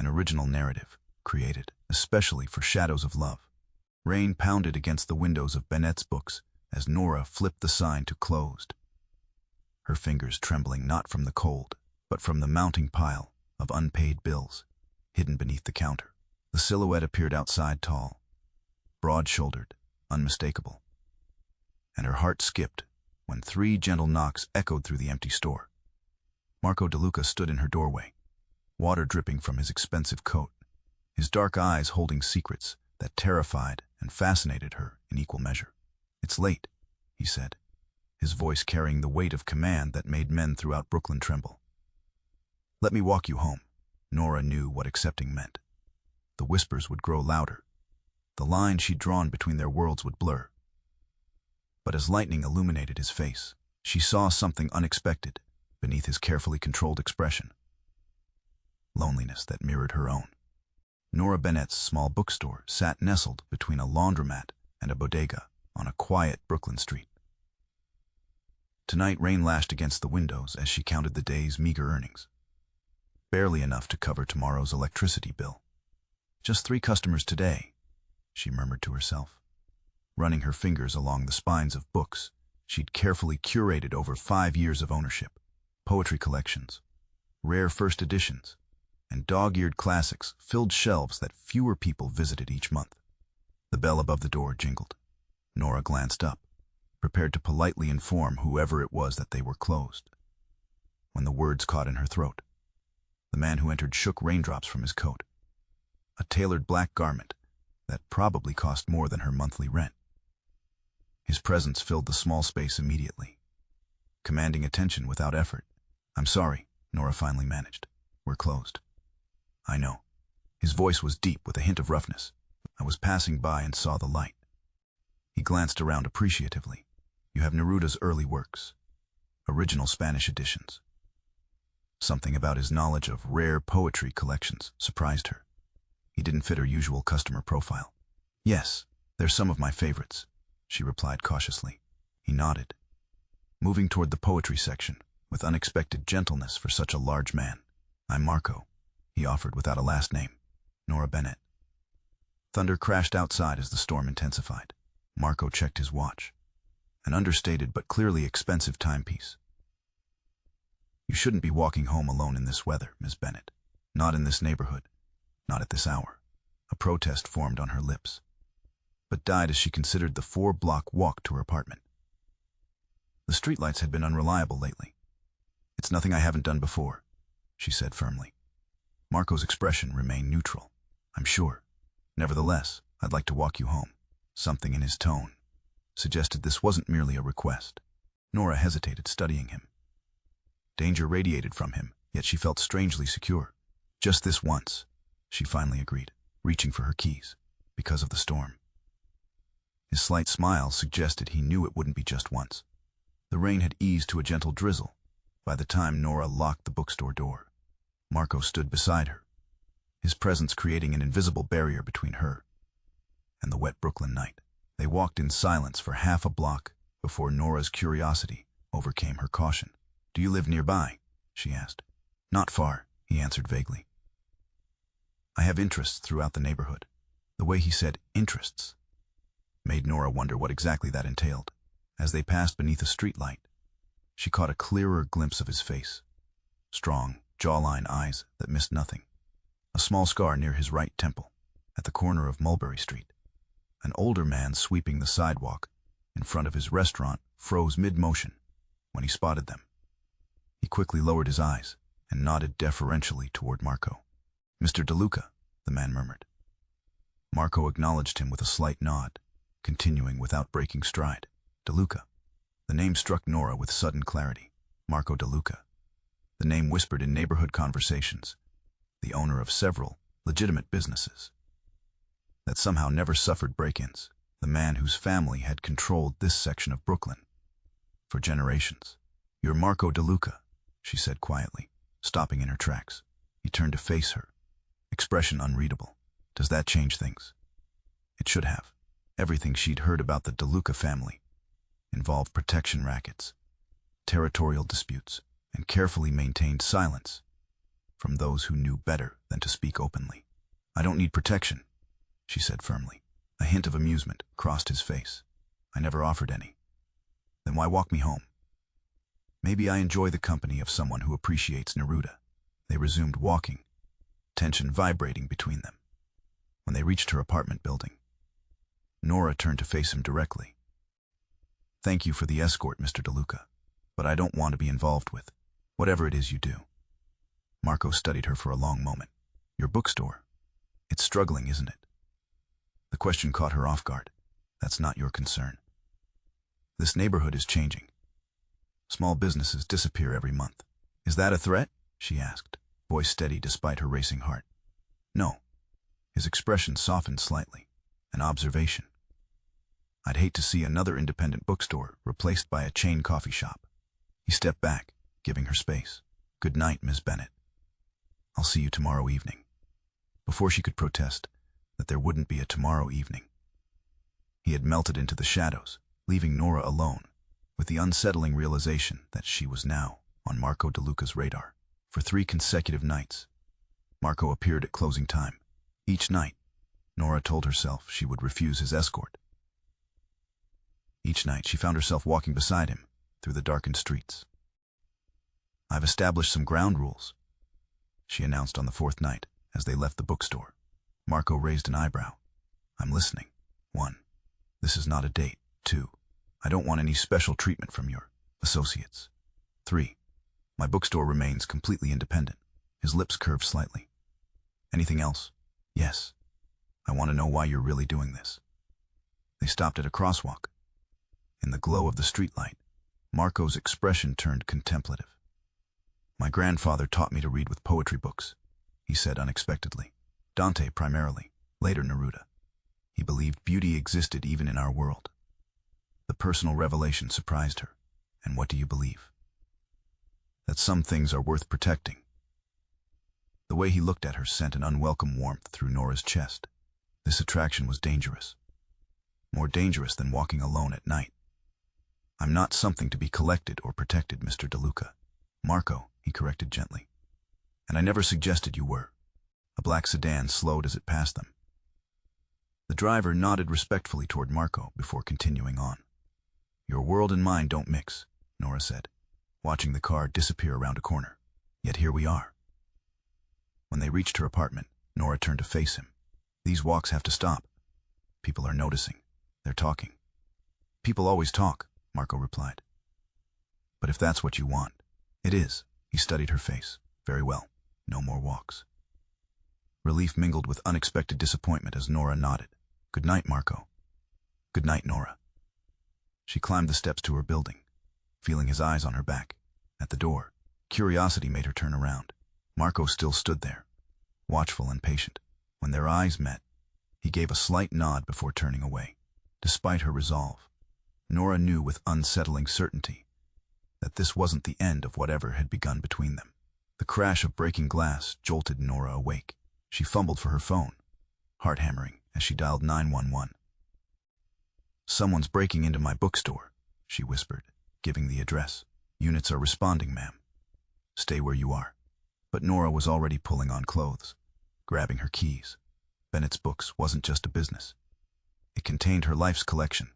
an original narrative, created especially for Shadows of Love. Rain pounded against the windows of Bennett's books as Nora flipped the sign to closed, her fingers trembling not from the cold, but from the mounting pile of unpaid bills hidden beneath the counter. The silhouette appeared outside, tall, broad-shouldered, unmistakable, and her heart skipped when 3 gentle knocks echoed through the empty store. Marco DeLuca stood in her doorway, water dripping from his expensive coat, his dark eyes holding secrets that terrified and fascinated her in equal measure. "It's late," he said, his voice carrying the weight of command that made men throughout Brooklyn tremble. "Let me walk you home." Nora knew what accepting meant. The whispers would grow louder. The line she'd drawn between their worlds would blur. But as lightning illuminated his face, she saw something unexpected beneath his carefully controlled expression. Loneliness that mirrored her own. Nora Bennett's small bookstore sat nestled between a laundromat and a bodega on a quiet Brooklyn street. Tonight rain lashed against the windows as she counted the day's meager earnings. Barely enough to cover tomorrow's electricity bill. "Just 3 customers today," she murmured to herself, running her fingers along the spines of books she'd carefully curated over 5 years of ownership. Poetry collections, rare first editions, and dog-eared classics filled shelves that fewer people visited each month. The bell above the door jingled. Nora glanced up, prepared to politely inform whoever it was that they were closed, when the words caught in her throat. The man who entered shook raindrops from his coat, a tailored black garment that probably cost more than her monthly rent. His presence filled the small space immediately, commanding attention without effort. "I'm sorry," Nora finally managed. "We're closed." "I know." His voice was deep with a hint of roughness. "I was passing by and saw the light." He glanced around appreciatively. "You have Neruda's early works, original Spanish editions." Something about his knowledge of rare poetry collections surprised her. He didn't fit her usual customer profile. "Yes, they're some of my favorites," she replied cautiously. He nodded, moving toward the poetry section with unexpected gentleness for such a large man. "I'm Marco," he offered without a last name. "Nora Bennett." Thunder crashed outside as the storm intensified. Marco checked his watch, an understated but clearly expensive timepiece. "You shouldn't be walking home alone in this weather, Miss Bennett. Not in this neighborhood. Not at this hour." A protest formed on her lips, but died as she considered the 4-block walk to her apartment. The streetlights had been unreliable lately. "It's nothing I haven't done before," she said firmly. Marco's expression remained neutral. "I'm sure. Nevertheless, I'd like to walk you home." Something in his tone suggested this wasn't merely a request. Nora hesitated, studying him. Danger radiated from him, yet she felt strangely secure. "Just this once," she finally agreed, reaching for her keys, "because of the storm." His slight smile suggested he knew it wouldn't be just once. The rain had eased to a gentle drizzle by the time Nora locked the bookstore door. Marco stood beside her, his presence creating an invisible barrier between her and the wet Brooklyn night. They walked in silence for half a block before Nora's curiosity overcame her caution. "Do you live nearby?" she asked. "Not far," he answered vaguely. "I have interests throughout the neighborhood." The way he said interests made Nora wonder what exactly that entailed. As they passed beneath a streetlight, she caught a clearer glimpse of his face. Strong, jawline eyes that missed nothing. A small scar near his right temple, at the corner of Mulberry Street. An older man sweeping the sidewalk in front of his restaurant froze mid-motion when he spotted them. He quickly lowered his eyes and nodded deferentially toward Marco. "Mr. DeLuca," the man murmured. Marco acknowledged him with a slight nod, continuing without breaking stride. "DeLuca." The name struck Nora with sudden clarity. Marco DeLuca. The name whispered in neighborhood conversations. The owner of several legitimate businesses that somehow never suffered break-ins. The man whose family had controlled this section of Brooklyn for generations. "You're Marco DeLuca," she said quietly, stopping in her tracks. He turned to face her, expression unreadable. Does that change things? It should have. Everything she'd heard about the DeLuca family involved protection rackets, territorial disputes, and carefully maintained silence. from those who knew better than to speak openly. "I don't need protection," she said firmly. A hint of amusement crossed his face. "I never offered any." "Then why walk me home?" "Maybe I enjoy the company of someone who appreciates Neruda." They resumed walking, tension vibrating between them. When they reached her apartment building, Nora turned to face him directly. "Thank you for the escort, Mr. DeLuca, but I don't want to be involved with whatever it is you do." Marco studied her for a long moment. "Your bookstore? It's struggling, isn't it?" The question caught her off guard. "That's not your concern. This neighborhood is changing. Small businesses disappear every month." "Is that a threat?" she asked, voice steady despite her racing heart. "No." His expression softened slightly. "An observation. I'd hate to see another independent bookstore replaced by a chain coffee shop." He stepped back, giving her space. "Good night, Ms. Bennett. I'll see you tomorrow evening." Before she could protest that there wouldn't be a tomorrow evening, he had melted into the shadows, leaving Nora alone with the unsettling realization that she was now on Marco DeLuca's radar. For 3 consecutive nights, Marco appeared at closing time. Each night, Nora told herself she would refuse his escort. Each night, she found herself walking beside him through the darkened streets. "I've established some ground rules," she announced on the 4th night as they left the bookstore. Marco raised an eyebrow. "I'm listening. 1. This is not a date. 2. I don't want any special treatment from your associates. 3. My bookstore remains completely independent." His lips curved slightly. "Anything else?" "Yes. I want to know why you're really doing this." They stopped at a crosswalk. In the glow of the streetlight, Marco's expression turned contemplative. "My grandfather taught me to read with poetry books," he said unexpectedly. "Dante primarily, later Neruda. He believed beauty existed even in our world." The personal revelation surprised her. "And what do you believe?" "That some things are worth protecting." The way he looked at her sent an unwelcome warmth through Nora's chest. This attraction was dangerous. More dangerous than walking alone at night. "I'm not something to be collected or protected, Mr. DeLuca." "Marco," he corrected gently. "And I never suggested you were." A black sedan slowed as it passed them. The driver nodded respectfully toward Marco before continuing on. "Your world and mine don't mix," Nora said, watching the car disappear around a corner. "Yet here we are." When they reached her apartment, Nora turned to face him. "These walks have to stop. People are noticing. They're talking." "People always talk," Marco replied. "But if that's what you want." "It is." He studied her face. "Very well. No more walks." Relief mingled with unexpected disappointment as Nora nodded. "Good night, Marco." "Good night, Nora." She climbed the steps to her building, feeling his eyes on her back. At the door, curiosity made her turn around. Marco still stood there, watchful and patient. When their eyes met, he gave a slight nod before turning away. Despite her resolve, Nora knew with unsettling certainty that this wasn't the end of whatever had begun between them. The crash of breaking glass jolted Nora awake. She fumbled for her phone, heart hammering as she dialed 911. "Someone's breaking into my bookstore," she whispered, giving the address. "Units are responding, ma'am. Stay where you are." But Nora was already pulling on clothes, grabbing her keys. Bennett's Books wasn't just a business. It contained her life's collection,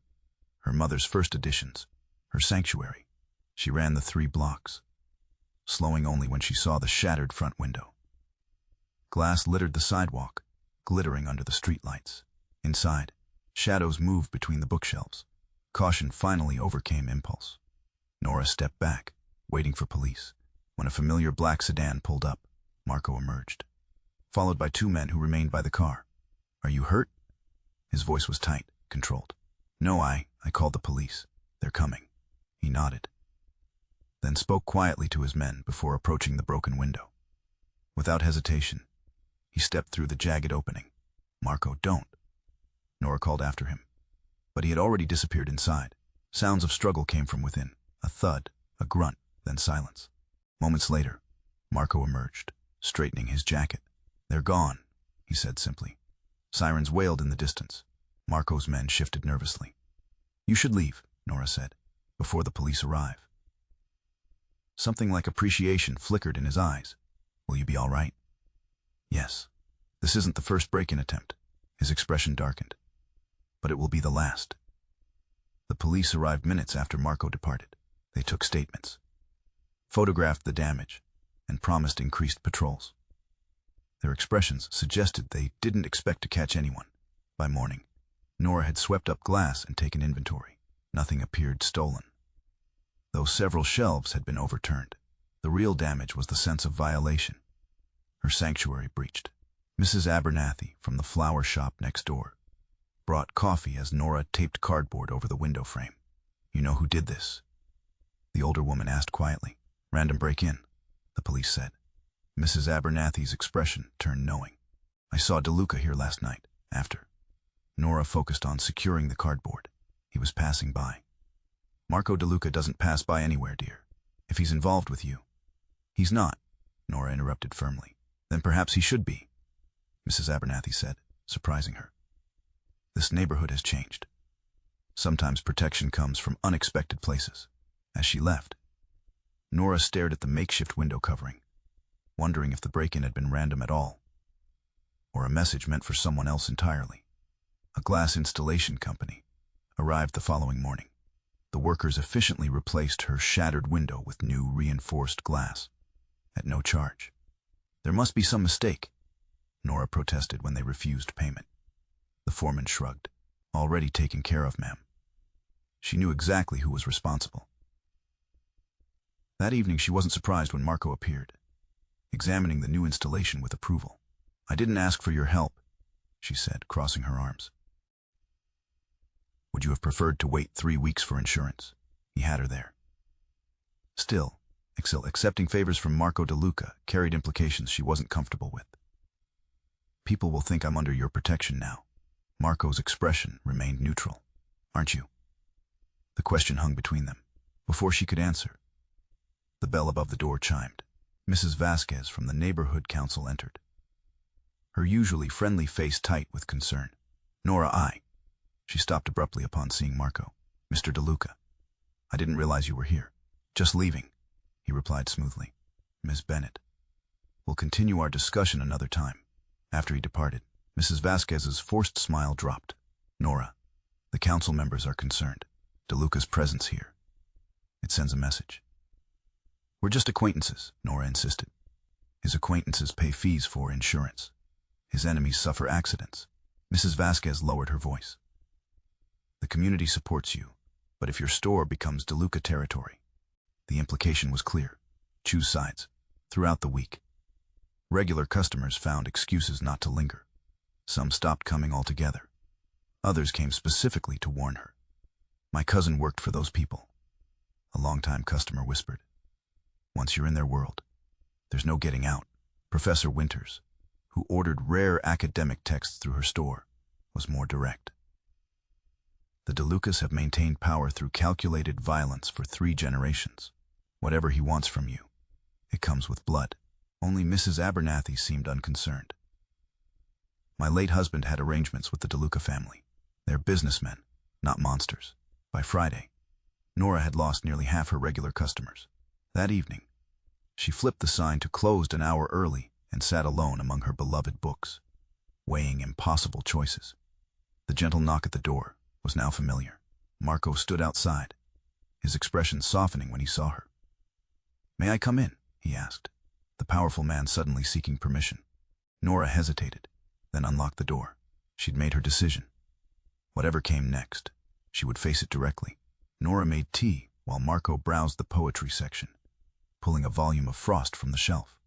her mother's first editions, her sanctuary. She ran the 3 blocks, slowing only when she saw the shattered front window. Glass littered the sidewalk, glittering under the streetlights. Inside, shadows moved between the bookshelves. Caution finally overcame impulse. Nora stepped back, waiting for police. When a familiar black sedan pulled up, Marco emerged, followed by 2 men who remained by the car. "Are you hurt?" His voice was tight, controlled. "No, I called the police. They're coming." He nodded, then spoke quietly to his men before approaching the broken window. Without hesitation, he stepped through the jagged opening. "Marco, don't," Nora called after him. But he had already disappeared inside. Sounds of struggle came from within. A thud, a grunt, then silence. Moments later, Marco emerged, straightening his jacket. "They're gone," he said simply. Sirens wailed in the distance. Marco's men shifted nervously. "You should leave," Nora said, "before the police arrive." Something like appreciation flickered in his eyes. Will you be all right? Yes. This isn't the first break-in attempt. His expression darkened. But it will be the last. The police arrived minutes after Marco departed. They took statements, photographed the damage, and promised increased patrols. Their expressions suggested they didn't expect to catch anyone. By morning, Nora had swept up glass and taken inventory. Nothing appeared stolen. Though several shelves had been overturned, the real damage was the sense of violation. Her sanctuary breached. Mrs. Abernathy, from the flower shop next door, brought coffee as Nora taped cardboard over the window frame. You know who did this? The older woman asked quietly. Random break-in, the police said. Mrs. Abernathy's expression turned knowing. I saw DeLuca here last night, after. Nora focused on securing the cardboard. He was passing by. Marco DeLuca doesn't pass by anywhere, dear. If he's involved with you. He's not, Nora interrupted firmly. Then perhaps he should be, Mrs. Abernathy said, surprising her. This neighborhood has changed. Sometimes protection comes from unexpected places. As she left, Nora stared at the makeshift window covering, wondering if the break-in had been random at all, or a message meant for someone else entirely. A glass installation company arrived the following morning. The workers efficiently replaced her shattered window with new reinforced glass, at no charge. There must be some mistake, Nora protested when they refused payment. The foreman shrugged. Already taken care of, ma'am. She knew exactly who was responsible. That evening she wasn't surprised when Marco appeared, examining the new installation with approval. I didn't ask for your help, she said, crossing her arms. Would you have preferred to wait 3 weeks for insurance? He had her there. Still, accepting favors from Marco DeLuca carried implications she wasn't comfortable with. People will think I'm under your protection now. Marco's expression remained neutral. Aren't you? The question hung between them. Before she could answer, the bell above the door chimed. Mrs. Vasquez from the neighborhood council entered, her usually friendly face tight with concern. Nora, She stopped abruptly upon seeing Marco. Mr. DeLuca. I didn't realize you were here. Just leaving, he replied smoothly. Ms. Bennett. We'll continue our discussion another time. After he departed, Mrs. Vasquez's forced smile dropped. Nora, the council members are concerned. DeLuca's presence here. It sends a message. We're just acquaintances, Nora insisted. His acquaintances pay fees for insurance. His enemies suffer accidents. Mrs. Vasquez lowered her voice. The community supports you, but if your store becomes DeLuca territory, the implication was clear. Choose sides. Throughout the week, regular customers found excuses not to linger. Some stopped coming altogether. Others came specifically to warn her. My cousin worked for those people, a longtime customer whispered. Once you're in their world, there's no getting out. Professor Winters, who ordered rare academic texts through her store, was more direct. The DeLucas have maintained power through calculated violence for 3 generations. Whatever he wants from you, it comes with blood. Only Mrs. Abernathy seemed unconcerned. My late husband had arrangements with the DeLuca family. They're businessmen, not monsters. By Friday, Nora had lost nearly half her regular customers. That evening, she flipped the sign to closed an hour early and sat alone among her beloved books, weighing impossible choices. The gentle knock at the door was now familiar. Marco stood outside, his expression softening when he saw her. May I come in? He asked, the powerful man suddenly seeking permission. Nora hesitated, then unlocked the door. She'd made her decision. Whatever came next, she would face it directly. Nora made tea while Marco browsed the poetry section, pulling a volume of Frost from the shelf.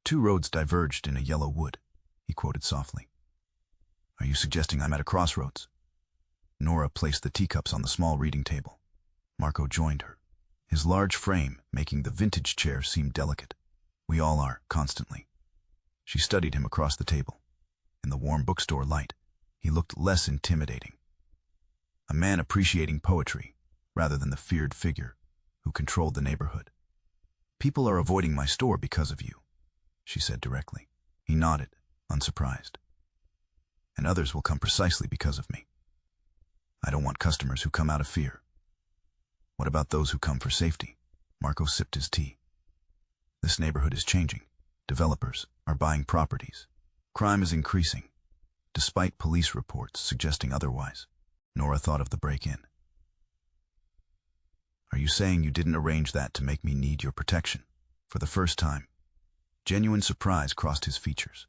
2 roads diverged in a yellow wood, he quoted softly. Are you suggesting I'm at a crossroads? Nora placed the teacups on the small reading table. Marco joined her, his large frame making the vintage chair seem delicate. We all are, constantly. She studied him across the table. In the warm bookstore light, he looked less intimidating. A man appreciating poetry, rather than the feared figure who controlled the neighborhood. People are avoiding my store because of you, she said directly. He nodded, unsurprised. And others will come precisely because of me. I don't want customers who come out of fear. What about those who come for safety? Marco sipped his tea. This neighborhood is changing. Developers are buying properties. Crime is increasing, despite police reports suggesting otherwise. Nora thought of the break-in. Are you saying you didn't arrange that to make me need your protection? For the first time, genuine surprise crossed his features.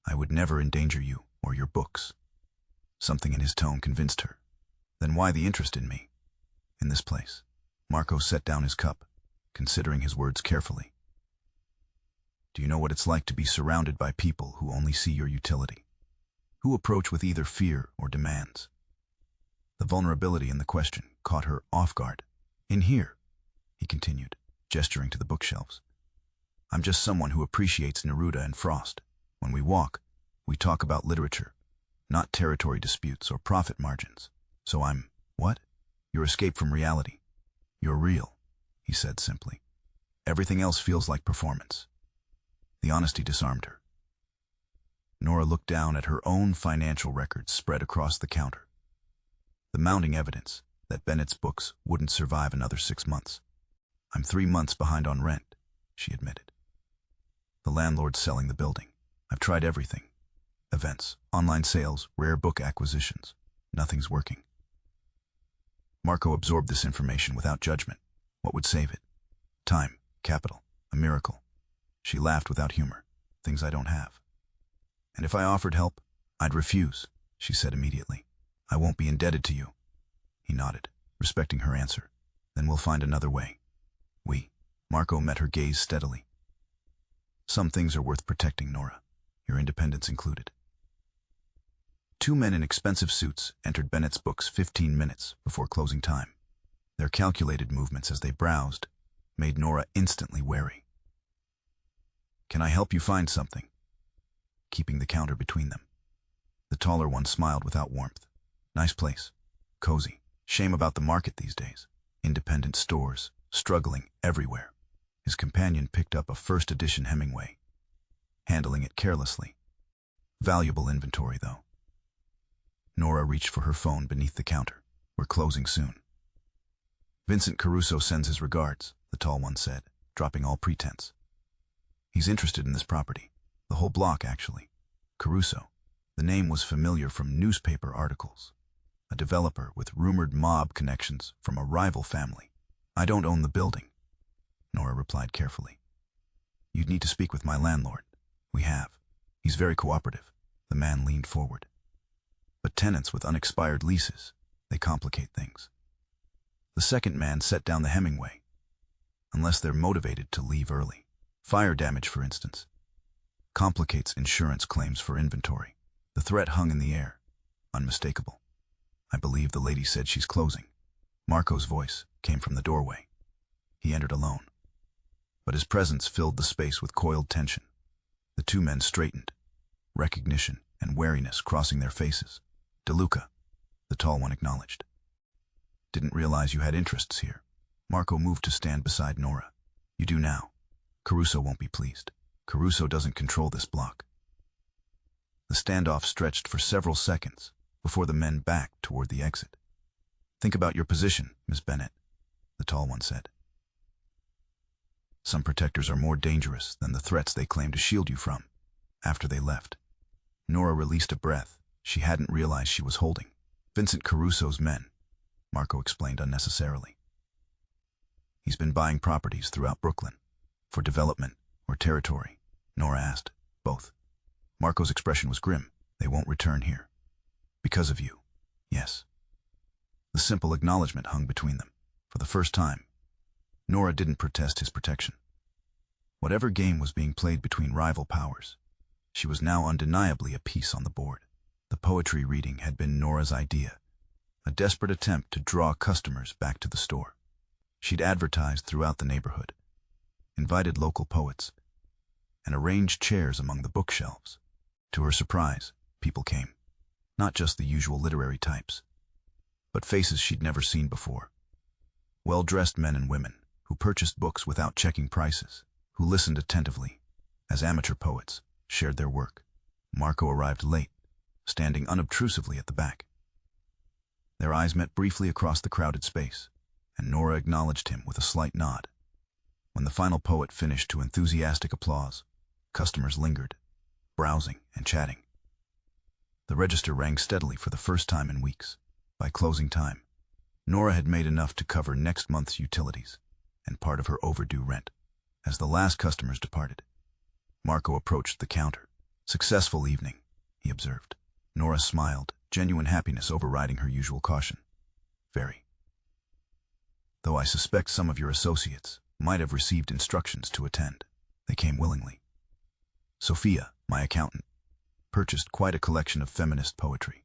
I would never endanger you or your books. Something in his tone convinced her. Then why the interest in me? In this place. Marco set down his cup, considering his words carefully. Do you know what it's like to be surrounded by people who only see your utility? Who approach with either fear or demands? The vulnerability in the question caught her off guard. In here, he continued, gesturing to the bookshelves. I'm just someone who appreciates Neruda and Frost. When we walk, we talk about literature, not territory disputes or profit margins. So I'm, what? Your escape from reality. You're real, he said simply. Everything else feels like performance. The honesty disarmed her. Nora looked down at her own financial records spread across the counter. The mounting evidence that Bennett's books wouldn't survive another 6 months. I'm 3 months behind on rent, she admitted. The landlord's selling the building. I've tried everything. Events, online sales, rare book acquisitions. Nothing's working. Marco absorbed this information without judgment. What would save it? Time, capital, a miracle. She laughed without humor. Things I don't have. And if I offered help, I'd refuse, she said immediately. I won't be indebted to you. He nodded, respecting her answer. Then we'll find another way. We. Marco met her gaze steadily. Some things are worth protecting, Nora, your independence included. 2 men in expensive suits entered Bennett's books 15 minutes before closing time. Their calculated movements as they browsed made Nora instantly wary. Can I help you find something? Keeping the counter between them. The taller one smiled without warmth. Nice place. Cozy. Shame about the market these days. Independent stores, struggling everywhere. His companion picked up a first edition Hemingway, handling it carelessly. Valuable inventory, though. Nora reached for her phone beneath the counter. We're closing soon. Vincent Caruso sends his regards, the tall one said, dropping all pretense. He's interested in this property. The whole block, actually. Caruso. The name was familiar from newspaper articles. A developer with rumored mob connections from a rival family. I don't own the building, Nora replied carefully. You'd need to speak with my landlord. We have. He's very cooperative. The man leaned forward. But tenants with unexpired leases, they complicate things. The second man set down the Hemingway. Unless they're motivated to leave early. Fire damage, for instance. Complicates insurance claims for inventory. The threat hung in the air. Unmistakable. I believe the lady said she's closing. Marco's voice came from the doorway. He entered alone. But his presence filled the space with coiled tension. The 2 men straightened, recognition and wariness crossing their faces. DeLuca, the tall one acknowledged. Didn't realize you had interests here. Marco moved to stand beside Nora. You do now. Caruso won't be pleased. Caruso doesn't control this block. The standoff stretched for several seconds before the men backed toward the exit. Think about your position, Miss Bennett, the tall one said. Some protectors are more dangerous than the threats they claim to shield you from. After they left, Nora released a breath she hadn't realized she was holding. Vincent Caruso's men, Marco explained unnecessarily. He's been buying properties throughout Brooklyn. For development or territory, Nora asked. Both. Marco's expression was grim. They won't return here. Because of you. Yes. The simple acknowledgement hung between them. For the first time, Nora didn't protest his protection. Whatever game was being played between rival powers, she was now undeniably a piece on the board. The poetry reading had been Nora's idea, a desperate attempt to draw customers back to the store. She'd advertised throughout the neighborhood, invited local poets, and arranged chairs among the bookshelves. To her surprise, people came. Not just the usual literary types, but faces she'd never seen before. Well-dressed men and women who purchased books without checking prices, who listened attentively as amateur poets shared their work. Marco arrived late, standing unobtrusively at the back. Their eyes met briefly across the crowded space, and Nora acknowledged him with a slight nod. When the final poet finished to enthusiastic applause, Customers lingered, browsing and chatting. The register rang steadily for the first time in weeks. By closing time, Nora had made enough to cover next month's utilities and part of her overdue rent. As the last customers departed, Marco approached the counter. "Successful evening," he observed. Nora smiled, genuine happiness overriding her usual caution. "Very. Though I suspect some of your associates might have received instructions to attend. They came willingly. Sophia, my accountant, purchased quite a collection of feminist poetry."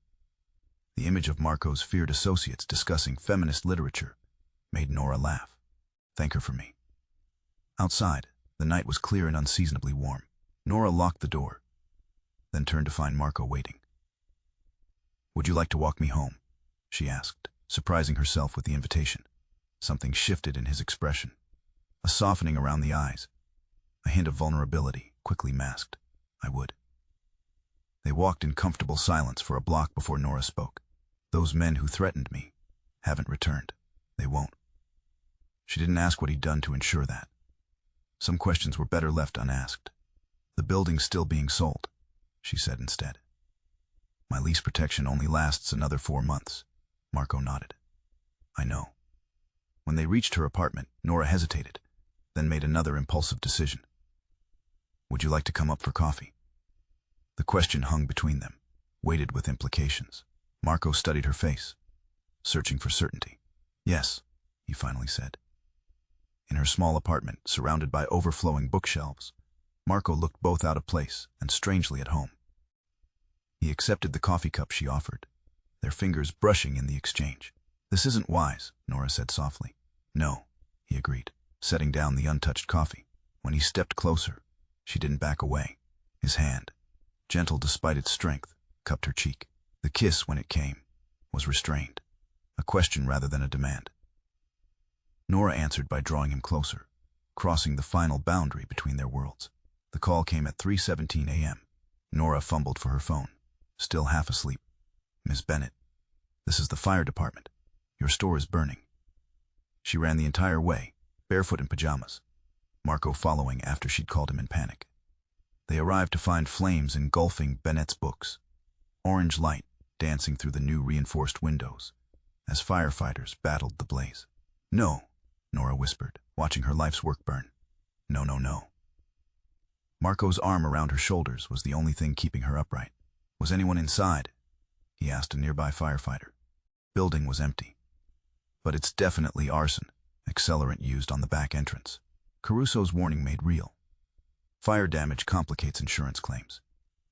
The image of Marco's feared associates discussing feminist literature made Nora laugh. "Thank her for me." Outside, the night was clear and unseasonably warm. Nora locked the door, then turned to find Marco waiting. "Would you like to walk me home?" she asked, surprising herself with the invitation. Something shifted in his expression. A softening around the eyes, a hint of vulnerability, quickly masked. "I would." They walked in comfortable silence for a block before Nora spoke. "Those men who threatened me haven't returned. They won't." She didn't ask what he'd done to ensure that. Some questions were better left unasked. "The building's still being sold," she said instead. "My lease protection only lasts another 4 months." Marco nodded. "I know." When they reached her apartment, Nora hesitated, then made another impulsive decision. "Would you like to come up for coffee?" The question hung between them, weighted with implications. Marco studied her face, searching for certainty. "Yes," he finally said. In her small apartment, surrounded by overflowing bookshelves, Marco looked both out of place and strangely at home. He accepted the coffee cup she offered, their fingers brushing in the exchange. "This isn't wise," Nora said softly. "No," he agreed, setting down the untouched coffee. When he stepped closer, she didn't back away. His hand, gentle despite its strength, cupped her cheek. The kiss, when it came, was restrained, a question rather than a demand. Nora answered by drawing him closer, crossing the final boundary between their worlds. The call came at 3:17 a.m. Nora fumbled for her phone, still half asleep. "Miss Bennett, this is the fire department. Your store is burning." She ran the entire way, barefoot in pajamas, Marco following after she'd called him in panic. They arrived to find flames engulfing Bennett's books, orange light dancing through the new reinforced windows as firefighters battled the blaze. "No," Nora whispered, watching her life's work burn. "No, no, no." Marco's arm around her shoulders was the only thing keeping her upright. "Was anyone inside?" he asked a nearby firefighter. Building was empty. "But it's definitely arson, accelerant used on the back entrance." Caruso's warning made real. Fire damage complicates insurance claims.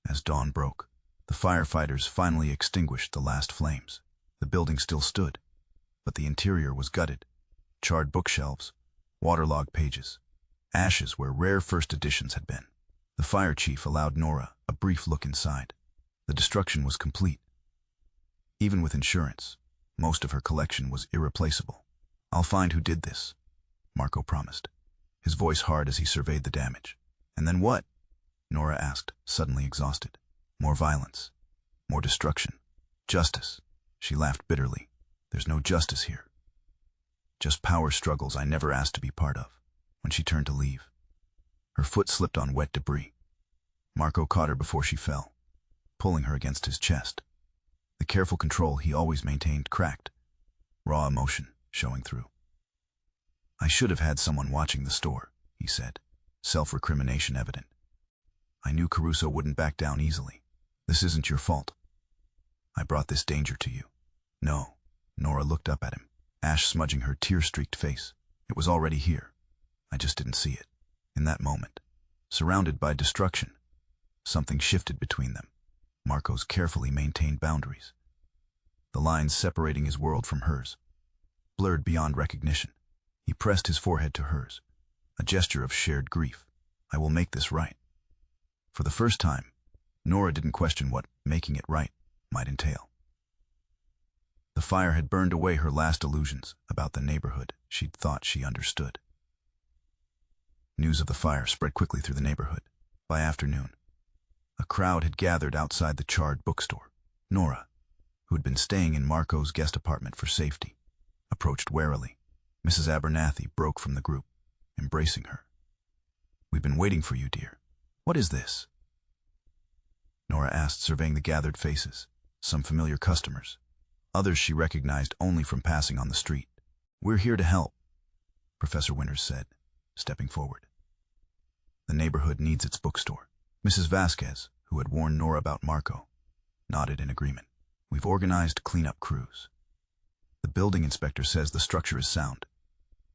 As dawn broke, the firefighters finally extinguished the last flames. The building still stood, but the interior was gutted. Charred bookshelves, waterlogged pages, ashes where rare first editions had been. The fire chief allowed Nora a brief look inside. The destruction was complete. Even with insurance, most of her collection was irreplaceable. "I'll find who did this," Marco promised, his voice hard as he surveyed the damage. "And then what?" Nora asked, suddenly exhausted. "More violence, more destruction. Justice." She laughed bitterly. "There's no justice here. Just power struggles I never asked to be part of." When she turned to leave, her foot slipped on wet debris. Marco caught her before she fell, pulling her against his chest. The careful control he always maintained cracked, raw emotion showing through. "I should have had someone watching the store," he said, self-recrimination evident. "I knew Caruso wouldn't back down easily. This isn't your fault. I brought this danger to you." "No." Nora looked up at him, ash smudging her tear-streaked face. "It was already here. I just didn't see it." In that moment, surrounded by destruction, something shifted between them. Marco's carefully maintained boundaries. The lines separating his world from hers blurred beyond recognition. He pressed his forehead to hers, a gesture of shared grief. "I will make this right." For the first time, Nora didn't question what making it right might entail. The fire had burned away her last illusions about the neighborhood she'd thought she understood. News of the fire spread quickly through the neighborhood. By afternoon, a crowd had gathered outside the charred bookstore. Nora, who had been staying in Marco's guest apartment for safety, approached warily. Mrs. Abernathy broke from the group, embracing her. "We've been waiting for you, dear." What is this? Nora asked, surveying the gathered faces. Some familiar customers. Others she recognized only from passing on the street. We're here to help, Professor Winters said, stepping forward. The neighborhood needs its bookstore. Mrs. Vasquez, who had warned Nora about Marco, nodded in agreement. We've organized cleanup crews. The building inspector says the structure is sound.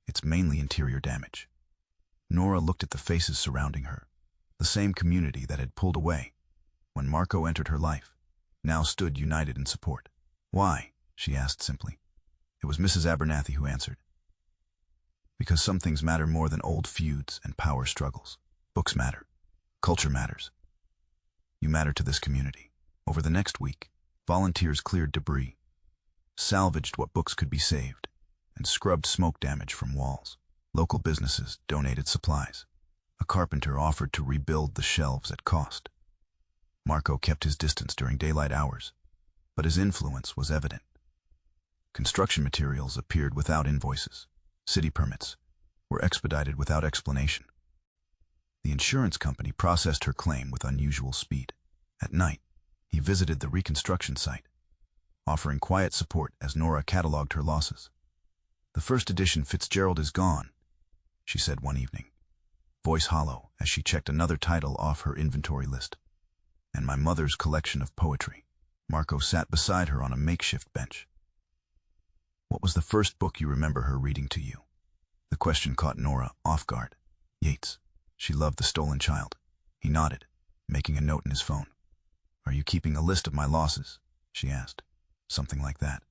It's mainly interior damage. Nora looked at the faces surrounding her. The same community that had pulled away when Marco entered her life now stood united in support. Why? She asked simply. It was Mrs. Abernathy who answered. Because some things matter more than old feuds and power struggles. Books matter. Culture matters. You matter to this community. Over the next week, volunteers cleared debris, salvaged what books could be saved, and scrubbed smoke damage from walls. Local businesses donated supplies. A carpenter offered to rebuild the shelves at cost. Marco kept his distance during daylight hours, but his influence was evident. Construction materials appeared without invoices. City permits were expedited without explanation. The insurance company processed her claim with unusual speed. At night, he visited the reconstruction site, offering quiet support as Nora cataloged her losses. The first edition Fitzgerald is gone, she said one evening, voice hollow as she checked another title off her inventory list. And my mother's collection of poetry. Marco sat beside her on a makeshift bench. What was the first book you remember her reading to you? The question caught Nora off guard. Yeats. She loved The Stolen Child. He nodded, making a note in his phone. Are you keeping a list of my losses? She asked. Something like that.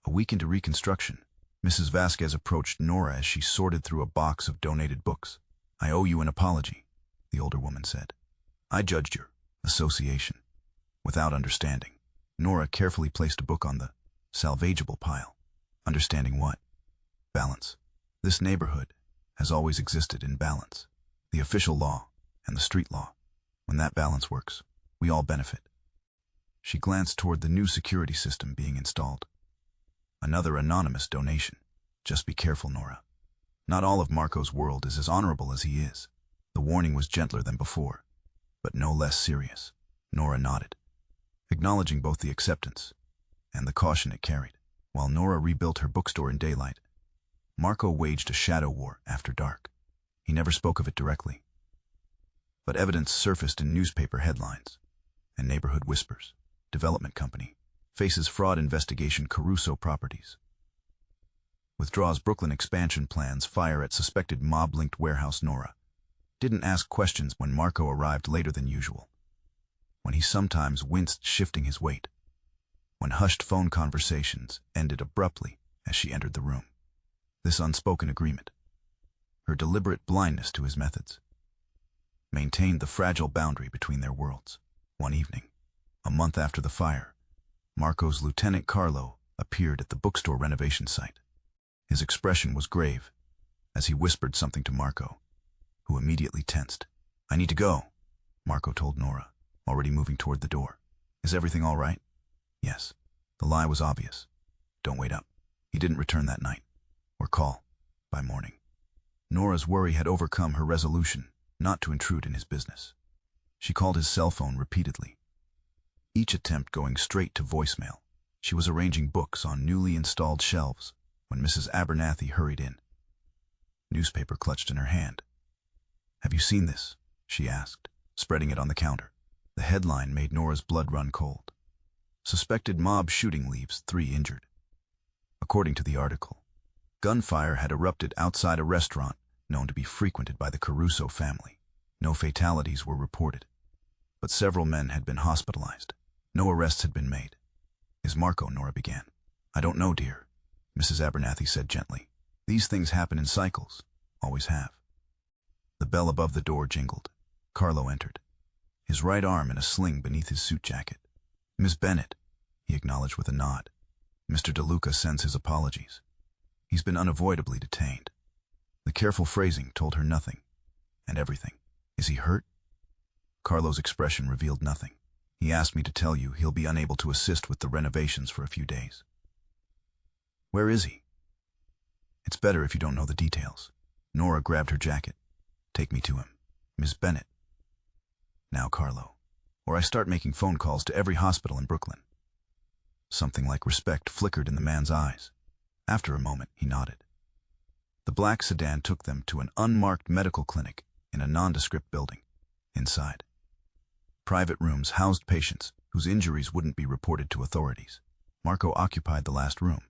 A week into reconstruction, Mrs. Vasquez approached Nora as she sorted through a box of donated books. I owe you an apology, the older woman said. I judged your association without understanding. Nora carefully placed a book on the salvageable pile. Understanding what? Balance. This neighborhood has always existed in balance. The official law and the street law. When that balance works, we all benefit. She glanced toward the new security system being installed. Another anonymous donation. Just be careful, Nora. Not all of Marco's world is as honorable as he is. The warning was gentler than before, but no less serious. Nora nodded, acknowledging both the acceptance and the caution it carried. While Nora rebuilt her bookstore in daylight, Marco waged a shadow war after dark. He never spoke of it directly, but evidence surfaced in newspaper headlines and neighborhood whispers. Development company faces fraud investigation. Caruso Properties withdraws Brooklyn expansion plans. Fire at suspected mob-linked warehouse. Nora didn't ask questions when Marco arrived later than usual, when he sometimes winced shifting his weight, when hushed phone conversations ended abruptly as she entered the room. This unspoken agreement, her deliberate blindness to his methods, maintained the fragile boundary between their worlds. One evening, a month after the fire, Marco's Lieutenant Carlo appeared at the bookstore renovation site. His expression was grave as he whispered something to Marco, who immediately tensed. I need to go, Marco told Nora, already moving toward the door. Is everything all right? Yes. The lie was obvious. Don't wait up. He didn't return that night, or call, by morning. Nora's worry had overcome her resolution not to intrude in his business. She called his cell phone repeatedly, each attempt going straight to voicemail. She was arranging books on newly installed shelves when Mrs. Abernathy hurried in, newspaper clutched in her hand. Have you seen this? She asked, spreading it on the counter. The headline made Nora's blood run cold. Suspected mob shooting leaves 3 injured. According to the article, gunfire had erupted outside a restaurant known to be frequented by the Caruso family. No fatalities were reported, but several men had been hospitalized. No arrests had been made. Is Marco? Nora began. I don't know, dear, Mrs. Abernathy said gently. These things happen in cycles, always have. The bell above the door jingled. Carlo entered, his right arm in a sling beneath his suit jacket. Miss Bennett, he acknowledged with a nod. Mr. DeLuca sends his apologies. He's been unavoidably detained. The careful phrasing told her nothing and everything. Is he hurt? Carlo's expression revealed nothing. He asked me to tell you he'll be unable to assist with the renovations for a few days. Where is he? It's better if you don't know the details. Nora grabbed her jacket. Take me to him. Miss Bennett, Now, Carlo. Or I start making phone calls to every hospital in Brooklyn. Something like respect flickered in the man's eyes. After a moment, he nodded. The black sedan took them to an unmarked medical clinic in a nondescript building. Inside, private rooms housed patients whose injuries wouldn't be reported to authorities. Marco occupied the last room.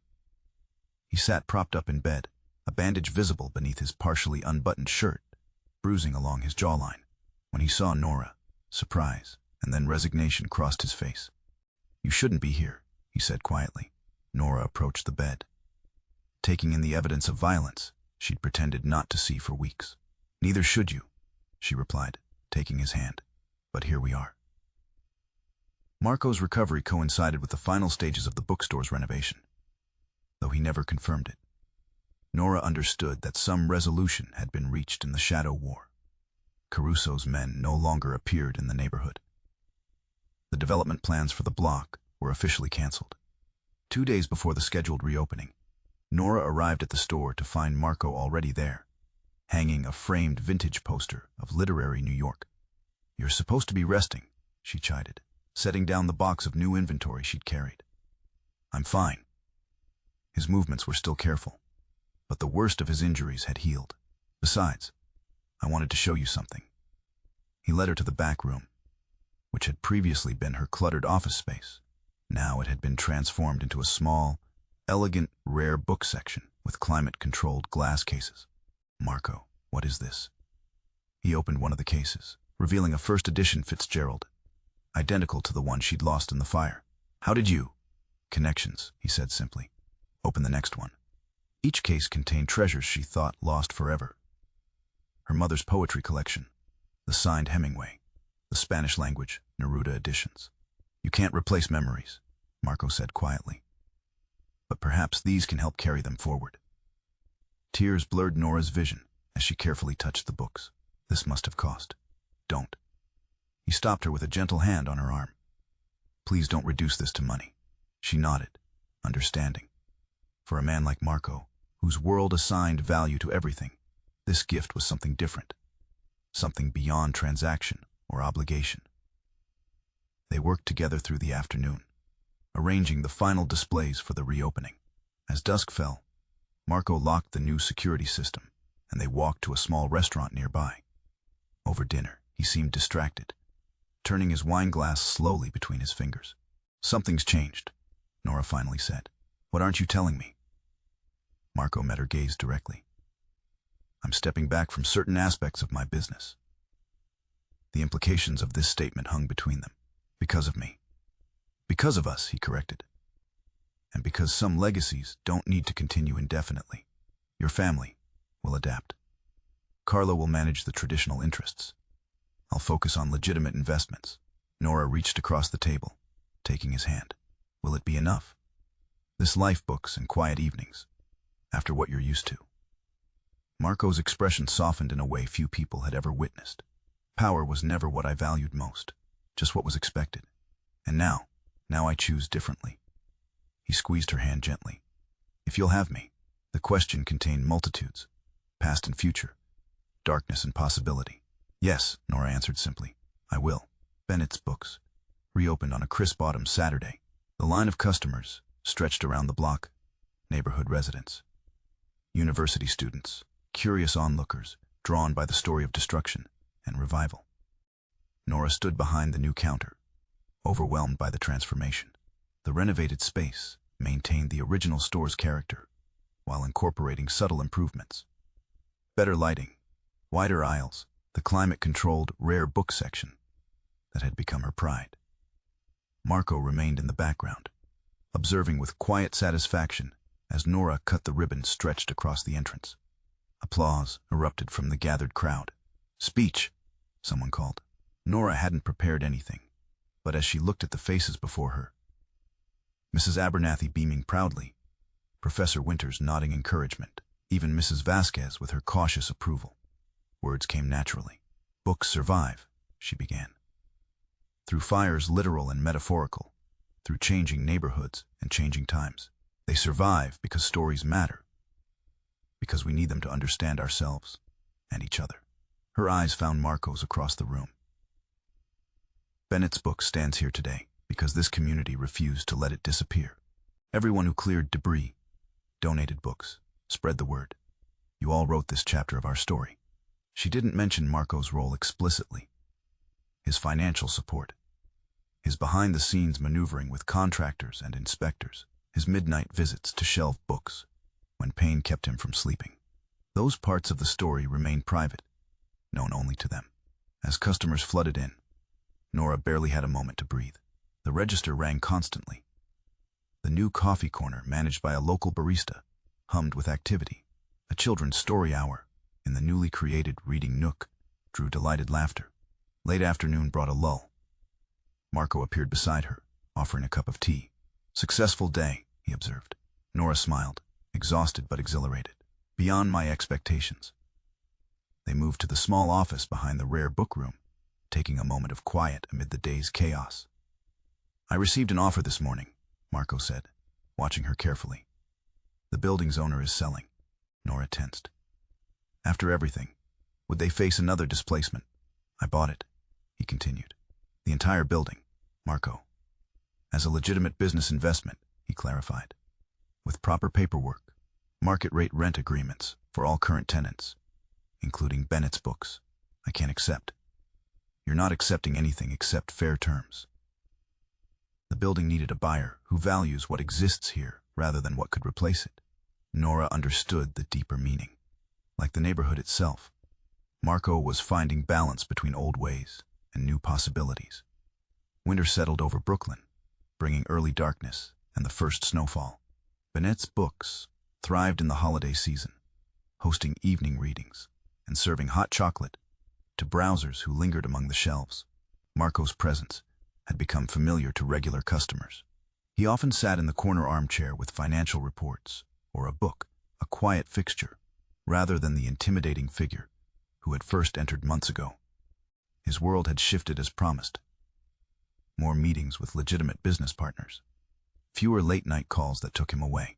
He sat propped up in bed, a bandage visible beneath his partially unbuttoned shirt, bruising along his jawline. When he saw Nora, surprise and then resignation crossed his face. "You shouldn't be here," he said quietly. Nora approached the bed, taking in the evidence of violence she'd pretended not to see for weeks. "Neither should you," she replied, taking his hand. "But here we are." Marco's recovery coincided with the final stages of the bookstore's renovation, though he never confirmed it. Nora understood that some resolution had been reached in the Shadow War. Caruso's men no longer appeared in the neighborhood. The development plans for the block were officially canceled. 2 days before the scheduled reopening, Nora arrived at the store to find Marco already there, hanging a framed vintage poster of literary New York. "You're supposed to be resting," she chided, setting down the box of new inventory she'd carried. "I'm fine." His movements were still careful, but the worst of his injuries had healed. "Besides, I wanted to show you something." He led her to the back room, which had previously been her cluttered office space. Now it had been transformed into a small, elegant, rare book section with climate-controlled glass cases. "Marco, what is this?" He opened one of the cases, revealing a first edition Fitzgerald, identical to the one she'd lost in the fire. "How did you?" "Connections," he said simply. "Open the next one." Each case contained treasures she thought lost forever. Her mother's poetry collection, the signed Hemingway, the Spanish language Neruda editions. "You can't replace memories," Marco said quietly. "But perhaps these can help carry them forward." Tears blurred Nora's vision as she carefully touched the books. "This must have cost." "Don't." He stopped her with a gentle hand on her arm. "Please don't reduce this to money." She nodded, understanding. For a man like Marco, whose world assigned value to everything, this gift was something different, something beyond transaction or obligation. They worked together through the afternoon, arranging the final displays for the reopening. As dusk fell, Marco locked the new security system, and they walked to a small restaurant nearby. Over dinner, he seemed distracted, turning his wine glass slowly between his fingers. "Something's changed," Nora finally said. "What aren't you telling me?" Marco met her gaze directly. "I'm stepping back from certain aspects of my business." The implications of this statement hung between them. "Because of me." "Because of us," he corrected. "And because some legacies don't need to continue indefinitely. Your family will adapt. Carlo will manage the traditional interests. I'll focus on legitimate investments." Nora reached across the table, taking his hand. "Will it be enough? This life books and quiet evenings, after what you're used to?" Marco's expression softened in a way few people had ever witnessed. "Power was never what I valued most, just what was expected. And now I choose differently." He squeezed her hand gently. "If you'll have me." The question contained multitudes, past and future, darkness and possibility. "Yes," Nora answered simply. "I will." Bennett's Books reopened on a crisp autumn Saturday. The line of customers stretched around the block. Neighborhood residents, university students, curious onlookers drawn by the story of destruction and revival. Nora stood behind the new counter, overwhelmed by the transformation. The renovated space maintained the original store's character while incorporating subtle improvements. Better lighting, wider aisles, the climate-controlled rare book section that had become her pride. Marco remained in the background, observing with quiet satisfaction as Nora cut the ribbon stretched across the entrance. Applause erupted from the gathered crowd. "Speech," someone called. Nora hadn't prepared anything, but as she looked at the faces before her, Mrs. Abernathy beaming proudly, Professor Winters nodding encouragement, even Mrs. Vasquez with her cautious approval, words came naturally. "Books survive," she began. "Through fires literal and metaphorical, through changing neighborhoods and changing times. They survive because stories matter, because we need them to understand ourselves and each other." Her eyes found Marco's across the room. Bennett's book stands here today because this community refused to let it disappear. Everyone who cleared debris, donated books, spread the word. You all wrote this chapter of our story. She didn't mention Marco's role explicitly. His financial support. His behind-the-scenes maneuvering with contractors and inspectors. His midnight visits to shelve books when pain kept him from sleeping. Those parts of the story remain private, known only to them. As customers flooded in, Nora barely had a moment to breathe. The register rang constantly. The new coffee corner, managed by a local barista, hummed with activity. A children's story hour in the newly created reading nook drew delighted laughter. Late afternoon brought a lull. Marco appeared beside her, offering a cup of tea. "Successful day," he observed. Nora smiled, exhausted but exhilarated. "Beyond my expectations." They moved to the small office behind the rare book room, taking a moment of quiet amid the day's chaos. "I received an offer this morning," Marco said, watching her carefully. "The building's owner is selling." Nora tensed. After everything, would they face another displacement? "I bought it," he continued. "The entire building, Marco. As a legitimate business investment," he clarified. "With proper paperwork, market-rate rent agreements for all current tenants, including Bennett's books. I can't accept." "You're not accepting anything except fair terms." The building needed a buyer who values what exists here rather than what could replace it. Nora understood the deeper meaning. Like the neighborhood itself, Marco was finding balance between old ways and new possibilities. Winter settled over Brooklyn, bringing early darkness and the first snowfall. Bennett's books thrived in the holiday season, hosting evening readings and serving hot chocolate to browsers who lingered among the shelves. Marco's presence had become familiar to regular customers. He often sat in the corner armchair with financial reports or a book, a quiet fixture, rather than the intimidating figure who had first entered months ago. His world had shifted as promised. More meetings with legitimate business partners. Fewer late-night calls that took him away.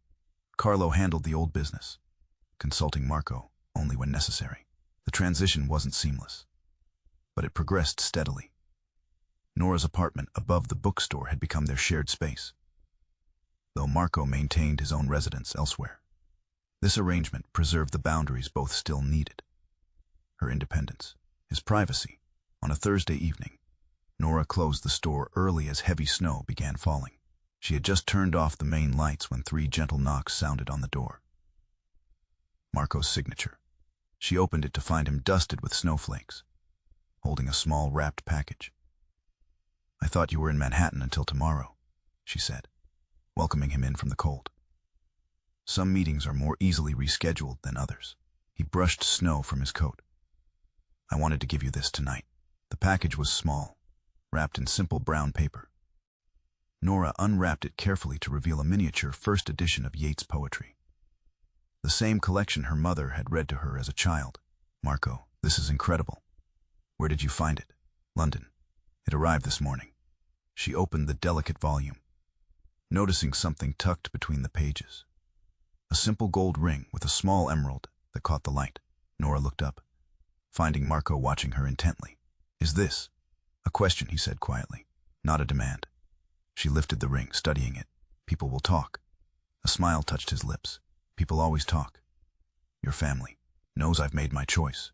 Carlo handled the old business, consulting Marco only when necessary. The transition wasn't seamless, but it progressed steadily. Nora's apartment above the bookstore had become their shared space, though Marco maintained his own residence elsewhere. This arrangement preserved the boundaries both still needed. Her independence, his privacy. On a Thursday evening, Nora closed the store early as heavy snow began falling. She had just turned off the main lights when 3 gentle knocks sounded on the door. Marco's signature. She opened it to find him dusted with snowflakes, holding a small wrapped package. "I thought you were in Manhattan until tomorrow," she said, welcoming him in from the cold. "Some meetings are more easily rescheduled than others." He brushed snow from his coat. "I wanted to give you this tonight." The package was small, wrapped in simple brown paper. Nora unwrapped it carefully to reveal a miniature first edition of Yeats' poetry. The same collection her mother had read to her as a child. "Marco, this is incredible. Where did you find it?" "London. It arrived this morning." She opened the delicate volume, noticing something tucked between the pages. A simple gold ring with a small emerald that caught the light. Nora looked up, finding Marco watching her intently. "Is this?" "A question," he said quietly, "not a demand." She lifted the ring, studying it. "People will talk." A smile touched his lips. "People always talk. Your family knows I've made my choice."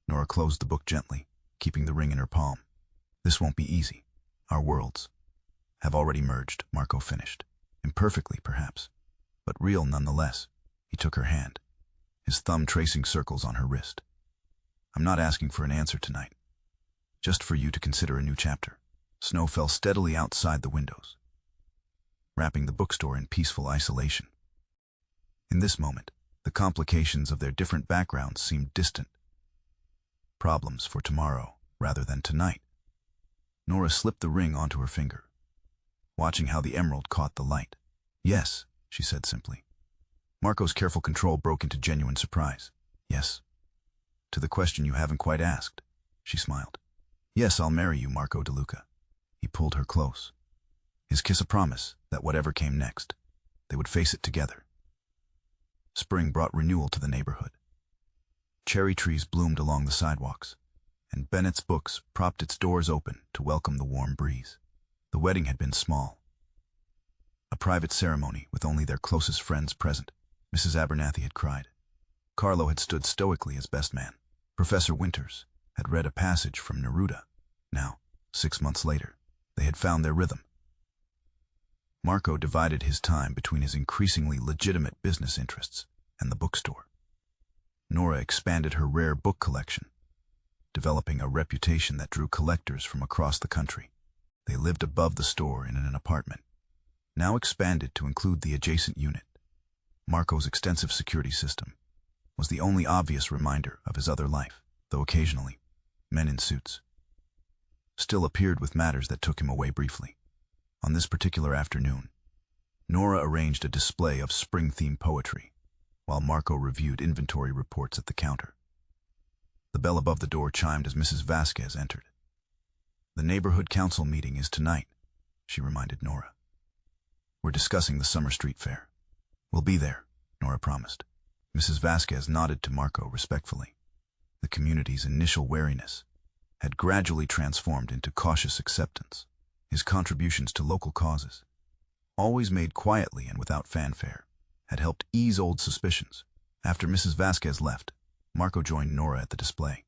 Nora closed the book gently, keeping the ring in her palm. "This won't be easy. Our worlds have already merged," Marco finished. "Imperfectly, perhaps, but real nonetheless." He took her hand, his thumb tracing circles on her wrist. "I'm not asking for an answer tonight, just for you to consider a new chapter." Snow fell steadily outside the windows, wrapping the bookstore in peaceful isolation. In this moment, the complications of their different backgrounds seemed distant. Problems for tomorrow rather than tonight. Nora slipped the ring onto her finger, watching how the emerald caught the light. "Yes," she said simply. Marco's careful control broke into genuine surprise. "Yes. To the question you haven't quite asked," she smiled. "Yes, I'll marry you, Marco DeLuca." He pulled her close, his kiss a promise that whatever came next, they would face it together. Spring brought renewal to the neighborhood. Cherry trees bloomed along the sidewalks, and Bennett's Books propped its doors open to welcome the warm breeze. The wedding had been small, a private ceremony with only their closest friends present. Mrs. Abernathy had cried. Carlo had stood stoically as best man. Professor Winters had read a passage from Neruda. Now, 6 months later, they had found their rhythm. Marco divided his time between his increasingly legitimate business interests and the bookstore. Nora expanded her rare book collection, developing a reputation that drew collectors from across the country. They lived above the store in an apartment, now expanded to include the adjacent unit. Marco's extensive security system was the only obvious reminder of his other life, though occasionally, men in suits still appeared with matters that took him away briefly. On this particular afternoon, Nora arranged a display of spring-themed poetry, while Marco reviewed inventory reports at the counter. The bell above the door chimed as Mrs. Vasquez entered. "The neighborhood council meeting is tonight," she reminded Nora. "We're discussing the summer street fair." "We'll be there," Nora promised. Mrs. Vasquez nodded to Marco respectfully. The community's initial wariness had gradually transformed into cautious acceptance. His contributions to local causes, always made quietly and without fanfare, had helped ease old suspicions. After Mrs. Vasquez left, Marco joined Nora at the display.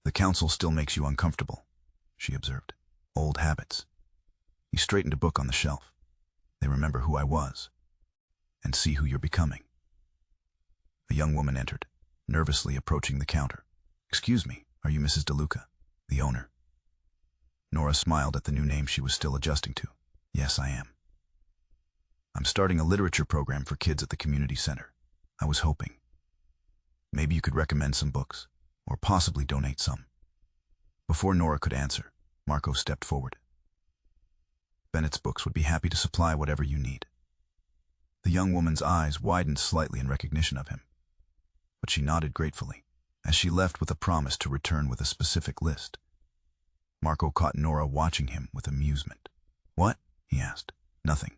"The council still makes you uncomfortable," she observed. "Old habits." He straightened a book on the shelf. "They remember who I was, and see who you're becoming." A young woman entered, nervously approaching the counter. "Excuse me, are you Mrs. DeLuca, the owner?" Nora smiled at the new name she was still adjusting to. "Yes, I am. I'm starting a literature program for kids at the community center. I was hoping maybe you could recommend some books, or possibly donate some." Before Nora could answer, Marco stepped forward. "Bennett's Books would be happy to supply whatever you need." The young woman's eyes widened slightly in recognition of him, but she nodded gratefully as she left with a promise to return with a specific list. Marco caught Nora watching him with amusement. "What?" he asked. "Nothing."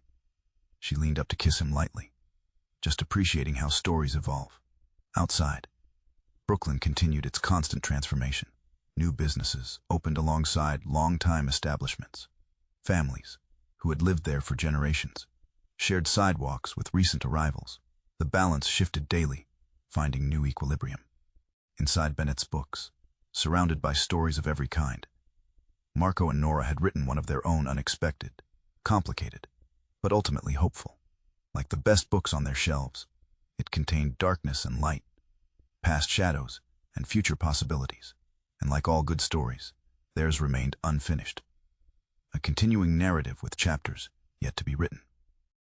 She leaned up to kiss him lightly, just appreciating how stories evolve. Outside, Brooklyn continued its constant transformation. New businesses opened alongside long-time establishments. Families, who had lived there for generations, shared sidewalks with recent arrivals. The balance shifted daily, finding new equilibrium. Inside Bennett's Books, surrounded by stories of every kind, Marco and Nora had written one of their own, unexpected, complicated, but ultimately hopeful. Like the best books on their shelves, it contained darkness and light, past shadows and future possibilities. And like all good stories, theirs remained unfinished, a continuing narrative with chapters yet to be written.